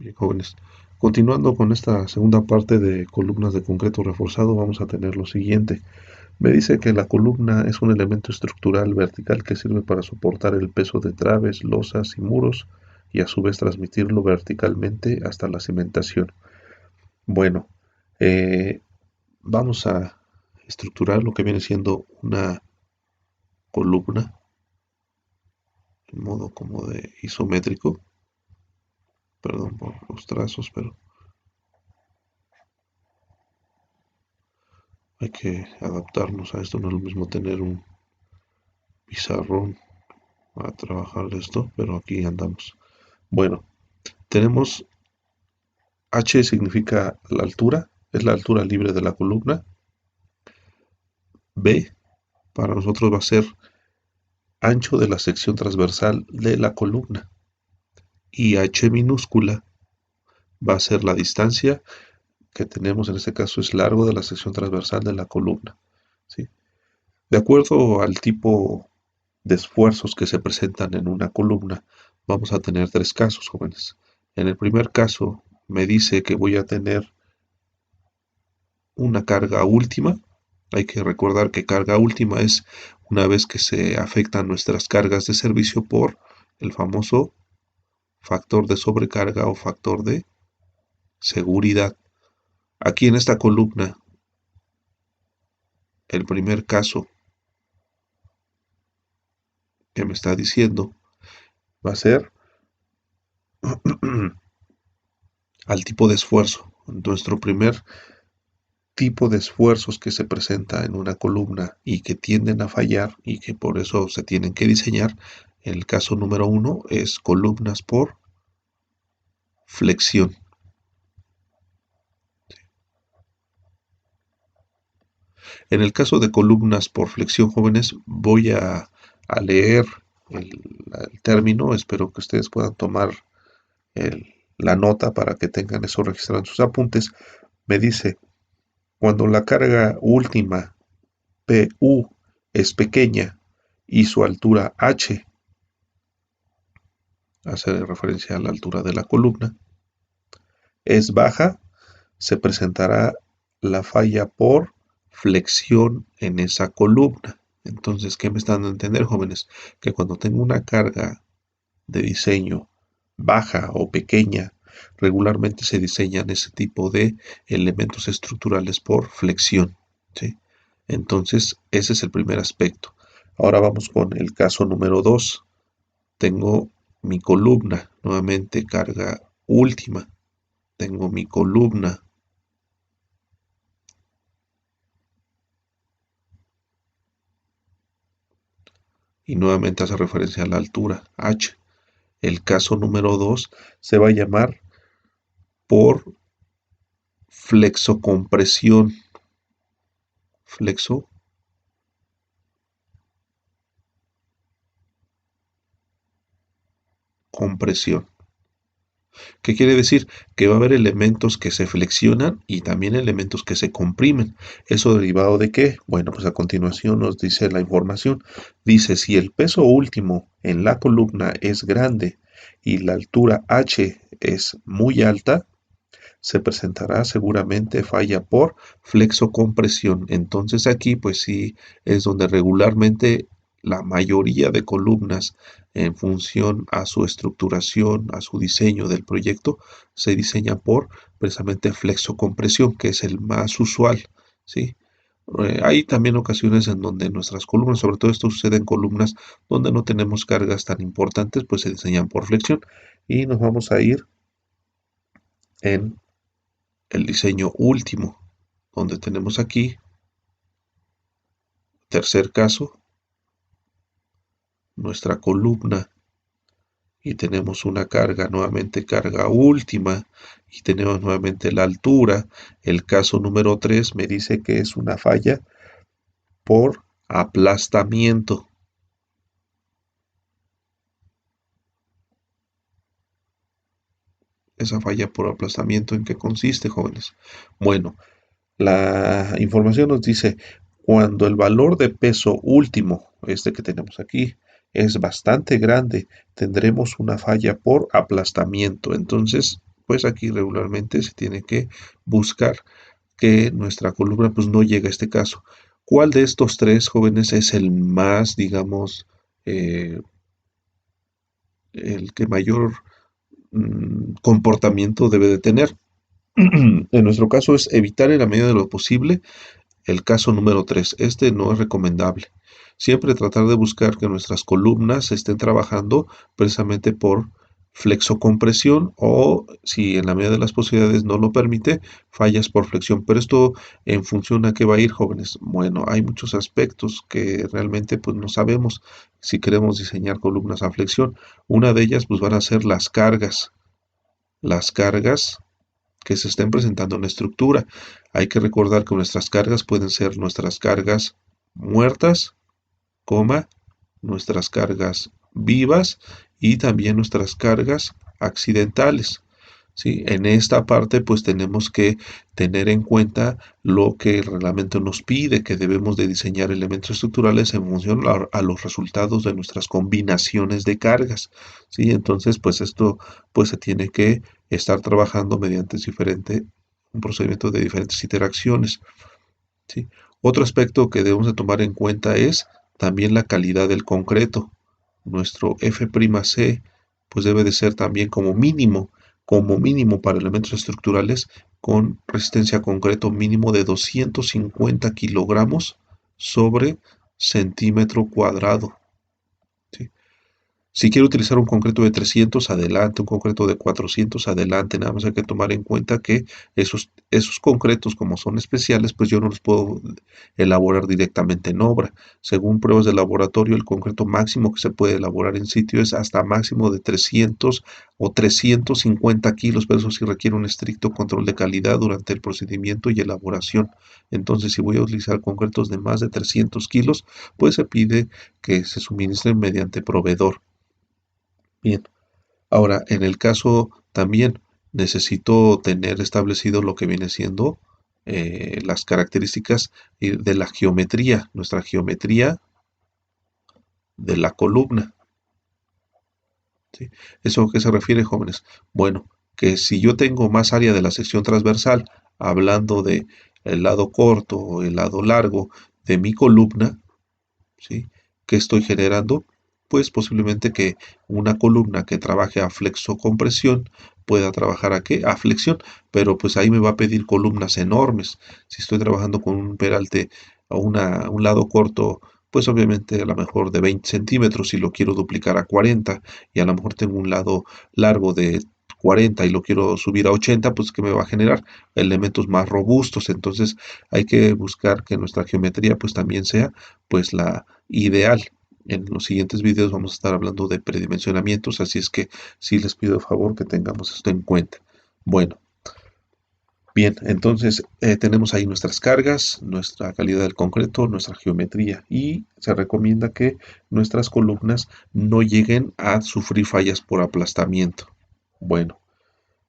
Bien, jóvenes. Continuando con esta segunda parte de columnas de concreto reforzado, vamos a tener lo siguiente. Me dice que la columna es un elemento estructural vertical que sirve para soportar el peso de traves, losas y muros y a su vez transmitirlo verticalmente hasta la cimentación. Bueno, eh, vamos a estructurar lo que viene siendo una columna en modo como de isométrico. Perdón por los trazos, pero hay que adaptarnos a esto. No es lo mismo tener un pizarrón a trabajar esto, pero aquí andamos. Bueno, tenemos H significa la altura, es la altura libre de la columna. B para nosotros va a ser ancho de la sección transversal de la columna. Y H minúscula va a ser la distancia que tenemos, en este caso es largo de la sección transversal de la columna. ¿Sí? De acuerdo al tipo de esfuerzos que se presentan en una columna, vamos a tener tres casos, jóvenes. En el primer caso, me dice que voy a tener una carga última. Hay que recordar que carga última es una vez que se afectan nuestras cargas de servicio por el famoso factor de sobrecarga o factor de seguridad. Aquí en esta columna, el primer caso que me está diciendo va a ser al tipo de esfuerzo. Nuestro primer tipo de esfuerzos que se presenta en una columna y que tienden a fallar y que por eso se tienen que diseñar. El caso número uno es columnas por flexión. En el caso de columnas por flexión, jóvenes, voy a leer el, el término. Espero que ustedes puedan tomar la nota para que tengan eso registrado en sus apuntes. Me dice, cuando la carga última PU es pequeña y su altura H hace referencia a la altura de la columna, es baja, se presentará la falla por flexión en esa columna. Entonces, ¿qué me están dando a entender, jóvenes? Que cuando tengo una carga de diseño baja o pequeña, regularmente se diseñan ese tipo de elementos estructurales por flexión. ¿Sí? Entonces, ese es el primer aspecto. Ahora vamos con el caso número 2. Tengo mi columna, nuevamente carga última. Tengo mi columna y nuevamente hace referencia a la altura H. El caso número 2 se va a llamar por flexocompresión. Flexocompresión. ¿Qué quiere decir? Que va a haber elementos que se flexionan y también elementos que se comprimen. ¿Eso derivado de qué? Bueno, pues a continuación nos dice la información. Dice, si el peso último en la columna es grande y la altura H es muy alta, se presentará seguramente falla por flexocompresión. Entonces aquí pues sí es donde regularmente la mayoría de columnas en función a su estructuración, a su diseño del proyecto, se diseña por precisamente flexocompresión, que es el más usual, ¿sí? Hay también ocasiones en donde nuestras columnas, sobre todo esto sucede en columnas donde no tenemos cargas tan importantes, pues se diseñan por flexión. Y nos vamos a ir en el diseño último, donde tenemos aquí, tercer caso, nuestra columna y tenemos una carga, nuevamente carga última y tenemos nuevamente la altura. El caso número 3 me dice que es una falla por aplastamiento. Esa falla por aplastamiento, ¿en qué consiste, jóvenes? Bueno, la información nos dice, cuando el valor de peso último, este que tenemos aquí, es bastante grande, tendremos una falla por aplastamiento. Entonces, pues aquí regularmente se tiene que buscar que nuestra columna pues no llegue a este caso. ¿Cuál de estos tres jóvenes es el más, digamos, eh, el que mayor comportamiento debe de tener? En nuestro caso es evitar en la medida de lo posible el caso número 3. Este no es recomendable. Siempre tratar de buscar que nuestras columnas estén trabajando precisamente por flexocompresión o, si en la medida de las posibilidades no lo permite, fallas por flexión. Pero esto en función a qué va a ir, jóvenes. Bueno, hay muchos aspectos que realmente pues no sabemos si queremos diseñar columnas a flexión. Una de ellas pues van a ser las cargas. Las cargas que se estén presentando en la estructura. Hay que recordar que nuestras cargas pueden ser nuestras cargas muertas, coma, nuestras cargas vivas y también nuestras cargas accidentales. ¿Sí? En esta parte pues tenemos que tener en cuenta lo que el reglamento nos pide, que debemos de diseñar elementos estructurales en función a los resultados de nuestras combinaciones de cargas. ¿Sí? Entonces pues esto pues se tiene que estar trabajando mediante un procedimiento de diferentes interacciones. ¿Sí? Otro aspecto que debemos de tomar en cuenta es también la calidad del concreto. Nuestro F'C pues debe de ser también como mínimo para elementos estructurales con resistencia a concreto mínimo de 250 kilogramos sobre centímetro cuadrado. ¿Sí? Si quiero utilizar un concreto de 300, adelante, un concreto de 400, adelante. Nada más hay que tomar en cuenta que esos concretos, como son especiales, pues yo no los puedo elaborar directamente en obra. Según pruebas de laboratorio, el concreto máximo que se puede elaborar en sitio es hasta máximo de 300 o 350 kilos, pero eso sí requiere un estricto control de calidad durante el procedimiento y elaboración. Entonces, si voy a utilizar concretos de más de 300 kilos, pues se pide que se suministren mediante proveedor. Bien, ahora en el caso también necesito tener establecido lo que viene siendo las características de la geometría, nuestra geometría de la columna. ¿Sí? ¿Eso a qué se refiere, jóvenes? Bueno, que si yo tengo más área de la sección transversal, hablando de el lado corto o el lado largo de mi columna, ¿sí? ¿Qué estoy generando? Pues posiblemente que una columna que trabaje a flexocompresión pueda trabajar a qué? A flexión, pero pues ahí me va a pedir columnas enormes. Si estoy trabajando con un peralte a un lado corto, pues obviamente a lo mejor de 20 centímetros si lo quiero duplicar a 40 y a lo mejor tengo un lado largo de 40 y lo quiero subir a 80, pues que me va a generar elementos más robustos. Entonces hay que buscar que nuestra geometría pues también sea pues la ideal. En los siguientes videos vamos a estar hablando de predimensionamientos, así es que sí les pido por favor que tengamos esto en cuenta. Bueno, bien, entonces tenemos ahí nuestras cargas, nuestra calidad del concreto, nuestra geometría y se recomienda que nuestras columnas no lleguen a sufrir fallas por aplastamiento. Bueno,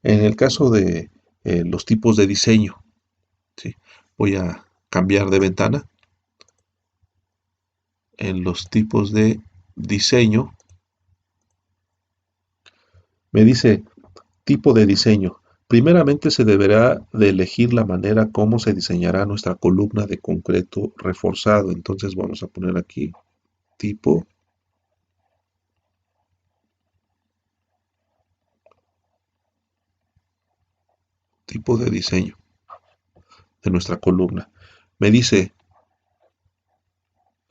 en el caso de los tipos de diseño, ¿sí? Voy a cambiar de ventana. En los tipos de diseño, me dice tipo de diseño. Primeramente se deberá de elegir la manera como se diseñará nuestra columna de concreto reforzado. Entonces vamos a poner aquí tipo, tipo de diseño de nuestra columna. Me dice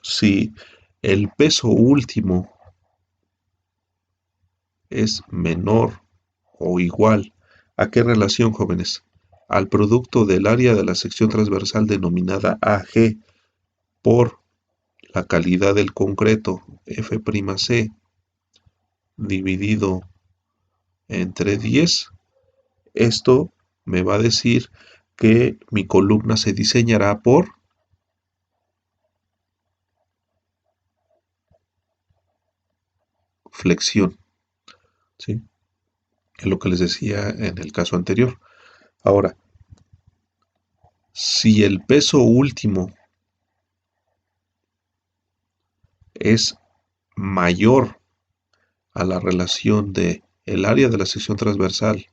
si el peso último es menor o igual. ¿A qué relación, jóvenes? Al producto del área de la sección transversal denominada AG por la calidad del concreto F'C dividido entre 10. Esto me va a decir que mi columna se diseñará por flexión, ¿sí? Es lo que les decía en el caso anterior. Ahora, si el peso último es mayor a la relación de el área de la sección transversal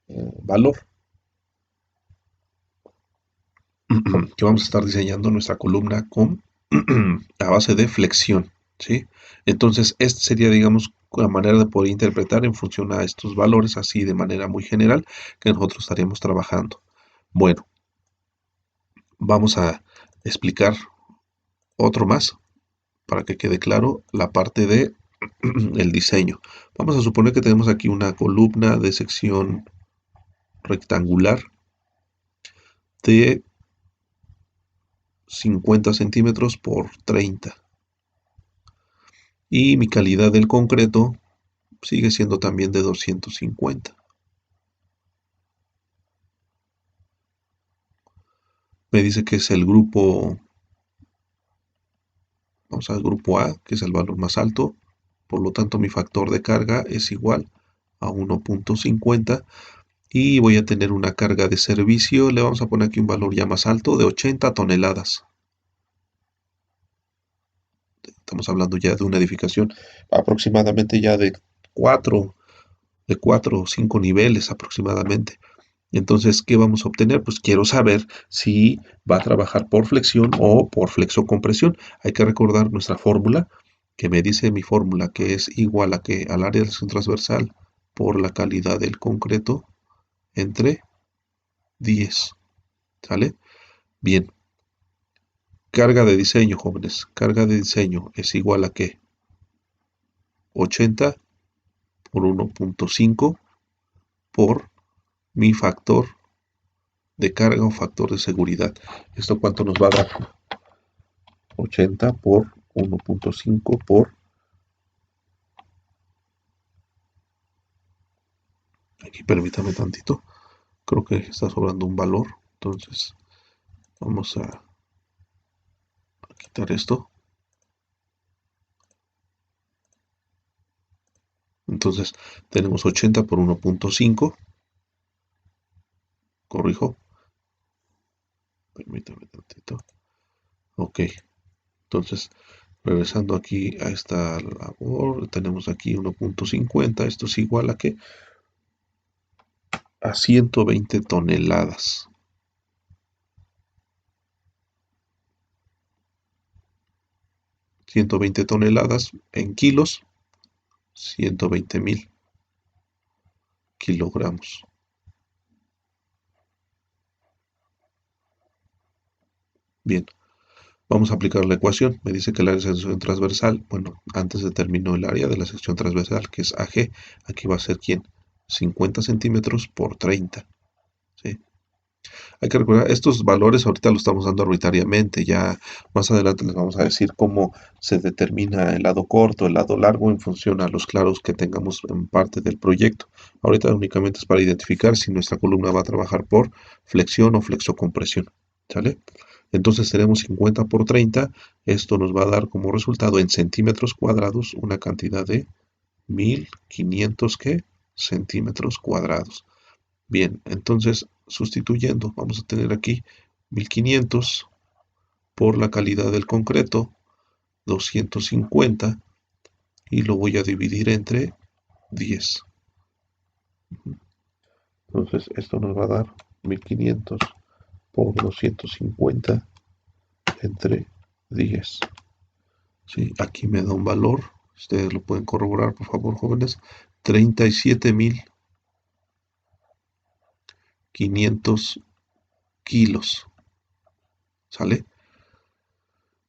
valor, que vamos a estar diseñando nuestra columna con a base de flexión, ¿sí? Entonces, esta sería, digamos, la manera de poder interpretar en función a estos valores, así de manera muy general, que nosotros estaríamos trabajando. Bueno, vamos a explicar otro más para que quede claro la parte de el diseño. Vamos a suponer que tenemos aquí una columna de sección rectangular de 50 centímetros por 30 y mi calidad del concreto sigue siendo también de 250. Me dice que es el grupo, vamos al grupo A, que es el valor más alto, por lo tanto mi factor de carga es igual a 1.50 y voy a tener una carga de servicio, le vamos a poner aquí un valor ya más alto de 80 toneladas. Estamos hablando ya de una edificación aproximadamente ya de cuatro o 5 niveles aproximadamente. Entonces, ¿qué vamos a obtener? Pues quiero saber si va a trabajar por flexión o por flexocompresión. Hay que recordar nuestra fórmula, que me dice mi fórmula que es igual a que al área de sección transversal por la calidad del concreto entre 10. ¿Sale? Bien. Carga de diseño, jóvenes. Carga de diseño es igual a que 80 por 1.5 por mi factor de carga o factor de seguridad. ¿Esto cuánto nos va a dar? 80 por 1.5 por, aquí permítame tantito, creo que está sobrando un valor, entonces vamos a quitar esto. Entonces tenemos 80 por 1.5, corrijo, permítame tantito, ok, entonces regresando aquí a esta labor, tenemos aquí 1.50, esto es igual a que a 120 toneladas. 120 toneladas en kilos, 120.000 kilogramos. Bien, vamos a aplicar la ecuación. Me dice que el área de sección transversal, bueno, antes determinó el área de la sección transversal, que es AG. Aquí va a ser ¿quién? 50 centímetros por 30. ¿Sí? Hay que recordar, estos valores ahorita los estamos dando arbitrariamente. Ya más adelante les vamos a decir cómo se determina el lado corto, el lado largo, en función a los claros que tengamos en parte del proyecto. Ahorita únicamente es para identificar si nuestra columna va a trabajar por flexión o flexocompresión. ¿Sale? Entonces tenemos 50 por 30. Esto nos va a dar como resultado en centímetros cuadrados una cantidad de 1500 ¿qué? Centímetros cuadrados. Bien, entonces sustituyendo, vamos a tener aquí 1500 por la calidad del concreto, 250, y lo voy a dividir entre 10. Entonces esto nos va a dar 1500 por 250 entre 10. Sí, aquí me da un valor, ustedes lo pueden corroborar por favor, jóvenes, 37.500 kilos. ¿Sale?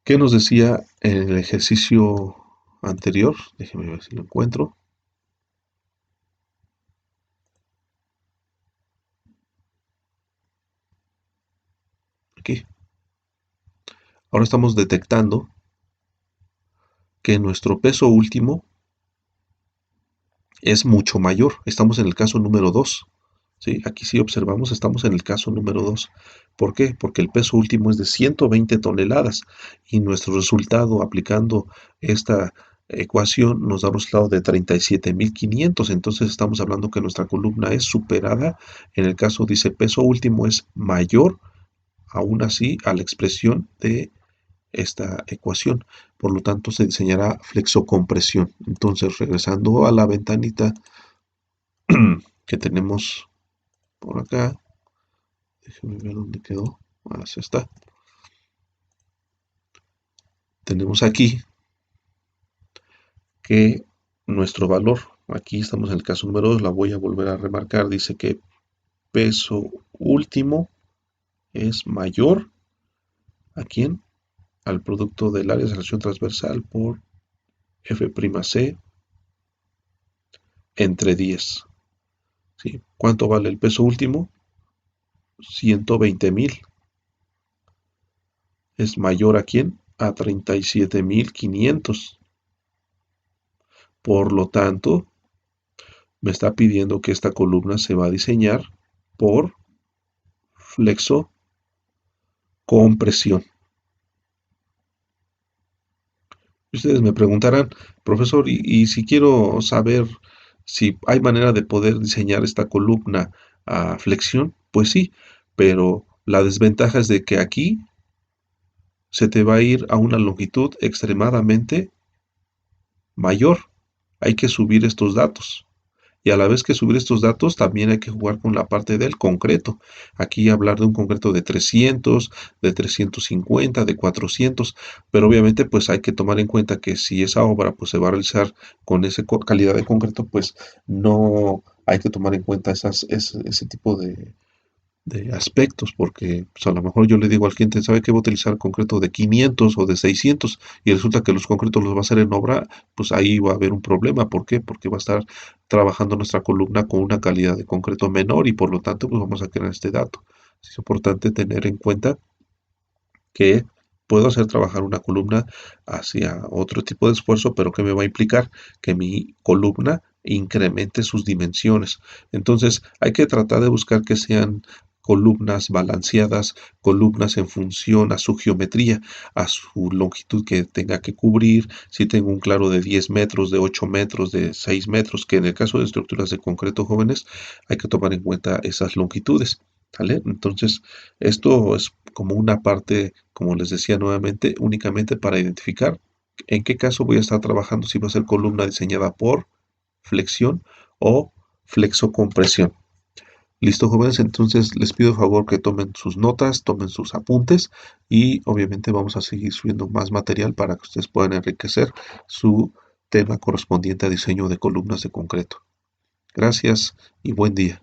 ¿Qué nos decía en el ejercicio anterior? Déjenme ver si lo encuentro. Aquí. Ahora estamos detectando que nuestro peso último es mucho mayor. Estamos en el caso número 2. ¿Sí? Aquí si observamos, estamos en el caso número 2. ¿Por qué? Porque el peso último es de 120 toneladas y nuestro resultado aplicando esta ecuación nos da un resultado de 37.500. Entonces estamos hablando que nuestra columna es superada. En el caso dice peso último es mayor, aún así, a la expresión de esta ecuación. Por lo tanto, se diseñará flexocompresión. Entonces, regresando a la ventanita que tenemos por acá. Déjeme ver dónde quedó. Así está. Tenemos aquí que nuestro valor, aquí estamos en el caso número 2, la voy a volver a remarcar, dice que peso último es mayor ¿a quién? Al producto del área de aceleración transversal por F'C entre 10. ¿Sí? ¿Cuánto vale el peso último? 120.000. ¿Es mayor a quién? A 37.500. Por lo tanto, me está pidiendo que esta columna se va a diseñar por flexo compresión. Ustedes me preguntarán, profesor, y si quiero saber si hay manera de poder diseñar esta columna a flexión, pues sí, pero la desventaja es de que aquí se te va a ir a una longitud extremadamente mayor. Hay que subir estos datos. Y a la vez que subir estos datos, también hay que jugar con la parte del concreto. Aquí hablar de un concreto de 300, de 350, de 400, pero obviamente pues hay que tomar en cuenta que si esa obra pues se va a realizar con esa calidad de concreto, pues no hay que tomar en cuenta ese tipo de aspectos, porque pues, a lo mejor yo le digo al cliente, ¿sabe que va a utilizar concreto de 500 o de 600? Y resulta que los concretos los va a hacer en obra, pues ahí va a haber un problema. ¿Por qué? Porque va a estar trabajando nuestra columna con una calidad de concreto menor y por lo tanto pues vamos a crear este dato. Es importante tener en cuenta que puedo hacer trabajar una columna hacia otro tipo de esfuerzo, pero que me va a implicar que mi columna incremente sus dimensiones. Entonces hay que tratar de buscar que sean columnas balanceadas, columnas en función a su geometría, a su longitud que tenga que cubrir, si tengo un claro de 10 metros, de 8 metros, de 6 metros, que en el caso de estructuras de concreto jóvenes hay que tomar en cuenta esas longitudes. ¿Vale? Entonces, esto es como una parte, como les decía nuevamente, únicamente para identificar en qué caso voy a estar trabajando, si va a ser columna diseñada por flexión o flexocompresión. Listo, jóvenes, entonces les pido favor que tomen sus notas, tomen sus apuntes y obviamente vamos a seguir subiendo más material para que ustedes puedan enriquecer su tema correspondiente a diseño de columnas de concreto. Gracias y buen día.